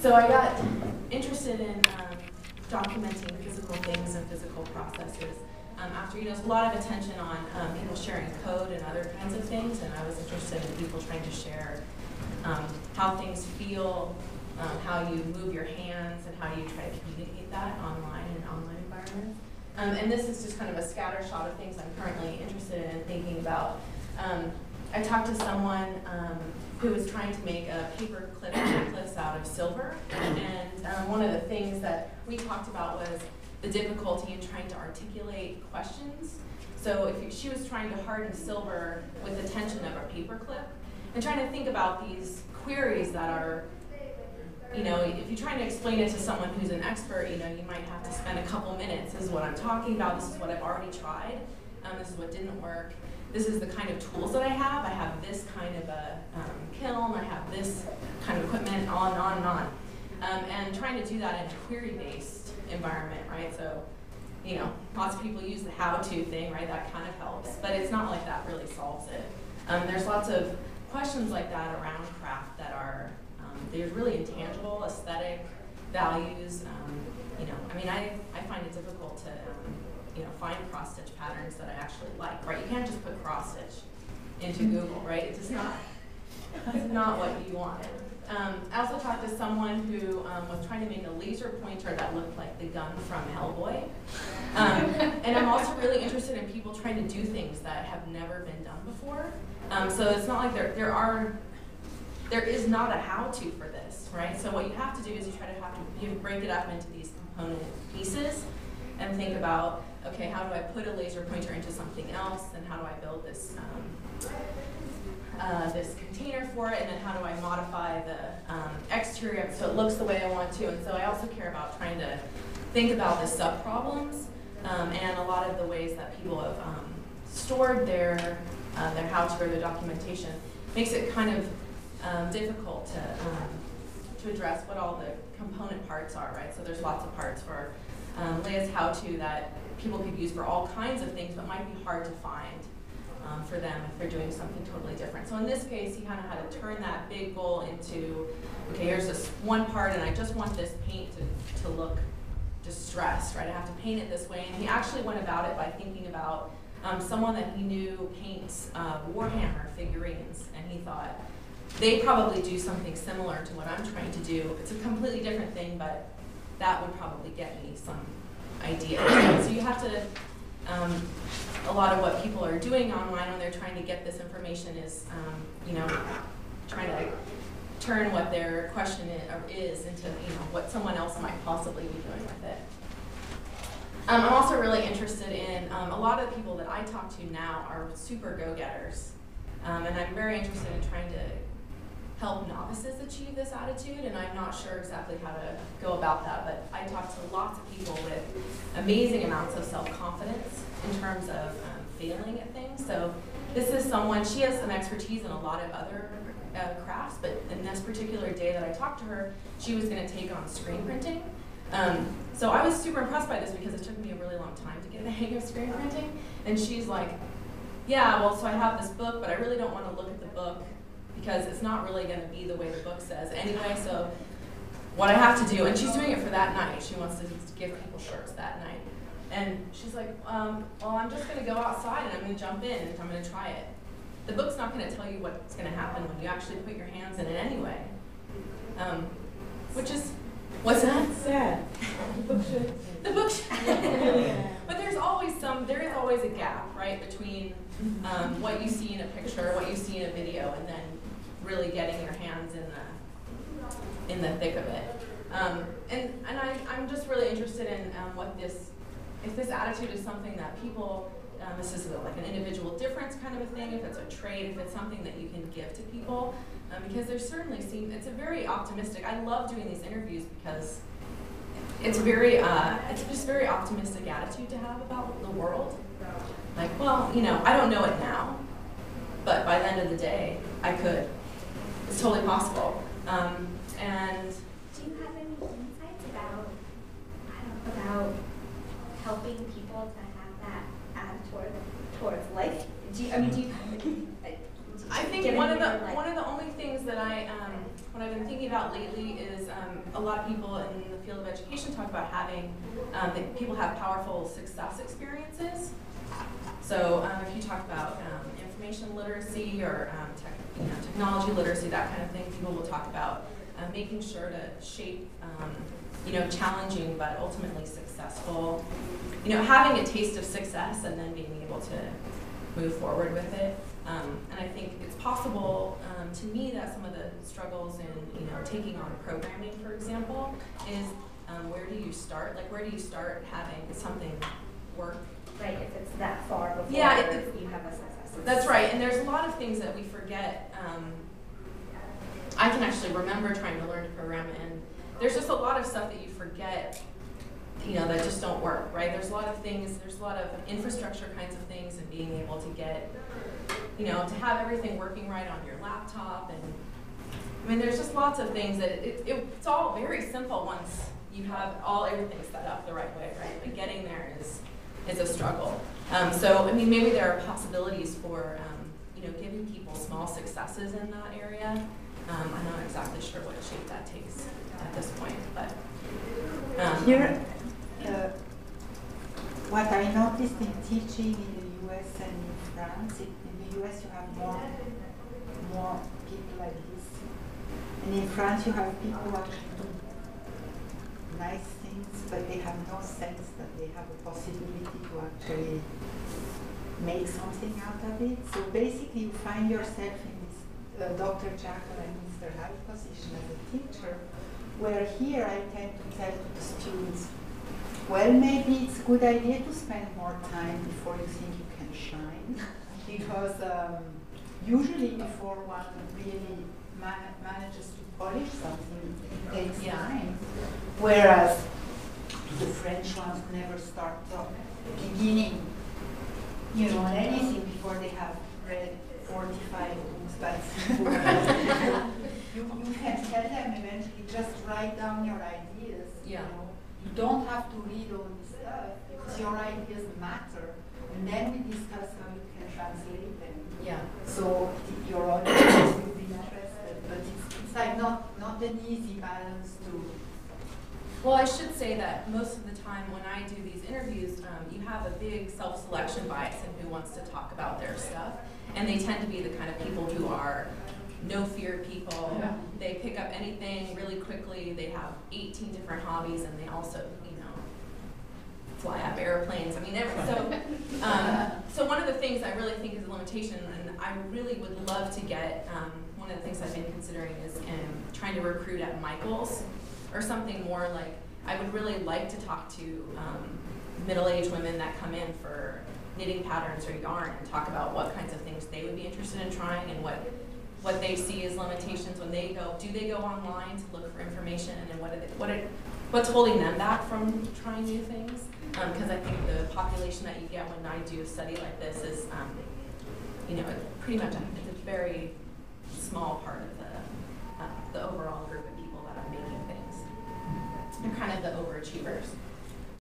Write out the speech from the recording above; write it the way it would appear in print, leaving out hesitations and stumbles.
So I got interested in documenting physical things and physical processes after, there's a lot of attention on people sharing code and other kinds of things, and I was interested in people trying to share how things feel, how you move your hands, and how you try to communicate that online in online environments. And this is just kind of a scatter shot of things I'm currently interested in thinking about. I talked to someone who was trying to make a paper clip necklace out of silver, and one of the things that we talked about was the difficulty in trying to articulate questions. So she was trying to harden silver with the tension of a paper clip, and trying to think about these queries that are, if you're trying to explain it to someone who's an expert, you might have to spend a couple minutes. This is what I'm talking about. This is what I've already tried. This is what didn't work. This is the kind of tools that I have. I have this kind of a kiln. I have this kind of equipment, on and on and on. And trying to do that in a query-based environment, right? So, lots of people use the how-to thing, right? That kind of helps. But it's not like that really solves it. There's lots of questions like that around craft that are they're really intangible, aesthetic values. I find it difficult to find cross-stitch patterns that I actually like, right? You can't just put cross-stitch into Google, right? It's just not what you want. I also talked to someone who was trying to make a laser pointer that looked like the gun from Hellboy. And I'm also really interested in people trying to do things that have never been done before. So it's not like there is not a how-to for this, right? So what you have to do is you break it up into these component pieces and think about, okay, how do I put a laser pointer into something else, and how do I build this this container for it, and then how do I modify the exterior so it looks the way I want to. And so I also care about trying to think about the sub-problems and a lot of the ways that people have stored their how-to or their documentation makes it kind of difficult to address what all the component parts are, right? So there's lots of parts for Leia's how-to that people could use for all kinds of things, but might be hard to find for them if they're doing something totally different. So in this case, he kind of had to turn that big goal into, okay, here's this one part, and I just want this paint to look distressed, right? I have to paint it this way. And he actually went about it by thinking about someone that he knew paints Warhammer figurines, and he thought, they probably do something similar to what I'm trying to do. It's a completely different thing, but that would probably get me some ideas. So you have to, a lot of what people are doing online when they're trying to get this information is, trying to turn what their question is into, what someone else might possibly be doing with it. I'm also really interested in, a lot of the people that I talk to now are super go-getters. And I'm very interested in trying to help novices achieve this attitude, and I'm not sure exactly how to go about that, but I talk to lots of people with amazing amounts of self-confidence in terms of failing at things. So this is someone, she has some expertise in a lot of other crafts, but in this particular day that I talked to her, she was going to take on screen printing. So I was super impressed by this because it took me a really long time to get the hang of screen printing, and she's like, yeah, well, so I have this book, but I really don't want to look at the book because it's not really going to be the way the book says anyway, so what I have to do, and she's doing it for that night. She wants to give people shirts that night. And she's like, well, I'm just going to go outside and I'm going to jump in and I'm going to try it. The book's not going to tell you what's going to happen when you actually put your hands in it anyway. Which is, what's that? Sad. The book should. The book should. But there is always a gap, right, between what you see in a picture, what you see in a video, and then really getting your hands in the thick of it. And I'm just really interested in if this attitude is something that people, this is like an individual difference kind of a thing, if it's a trait, if it's something that you can give to people, because there certainly it's a very optimistic, I love doing these interviews because it's just very optimistic attitude to have about the world. Like, well, I don't know it now, but by the end of the day, I could. It's totally possible. And do you have any insights about helping people to have that attitude towards life? I think one of the only things that what I've been thinking about lately is a lot of people in the field of education talk about having, that people have powerful success experiences. So if you talk about information literacy or technology literacy, that kind of thing, people will talk about making sure to shape challenging but ultimately successful, having a taste of success and then being able to move forward with it. And I think it's possible to me that some of the struggles in taking on programming, for example, is where do you start? Like, where do you start having something work? Right, if it's that far before you have a success. That's right, and there's a lot of things that we forget. I can actually remember trying to learn to program, and there's just a lot of stuff that you forget, that just don't work, right? There's a lot of things, there's a lot of infrastructure kinds of things, and being able to get, to have everything working right on your laptop, and there's just lots of things that it's all very simple once you have everything set up the right way, right? But getting there is a struggle. So maybe there are possibilities for giving people small successes in that area. I'm not exactly sure what shape that takes at this point, but here, what I noticed in teaching in the US and in France, in the US you have more people like this, and in France you have people who actually do nice things, but they have no sense that they have a possibility to actually make something out of it. So basically you find yourself in this Dr. Jekyll and Mr. Hyde position as a teacher, where here I tend to tell to the students, well, maybe it's a good idea to spend more time before you think you can shine, because usually before one really manages to polish something, it takes time. Whereas the French ones never start beginning, on anything before they have read 45 books by you can tell them eventually, just write down your ideas. Yeah. You don't have to read all this stuff because your ideas matter, and then we discuss how you can translate them. yeah. So your audience will be interested, but it's like not an easy balance to. Well, I should say that most of the time when I do these interviews, you have a big self-selection bias in who wants to talk about their stuff, and they tend to be the kind of people who are no-fear people. Yeah. They pick up anything really quickly. They have 18 different hobbies, and they also, fly up airplanes. So one of the things I really think is a limitation, and I really would love to get, one of the things I've been considering is trying to recruit at Michael's, or something more like, I would really like to talk to middle-aged women that come in for knitting patterns or yarn and talk about what kinds of things they would be interested in trying and what they see as limitations when they go. Do they go online to look for information, and what's holding them back from trying new things? Because I think the population that you get when I do a study like this is, pretty much it's a very small part of the overall group of people that are making things. They're kind of the overachievers.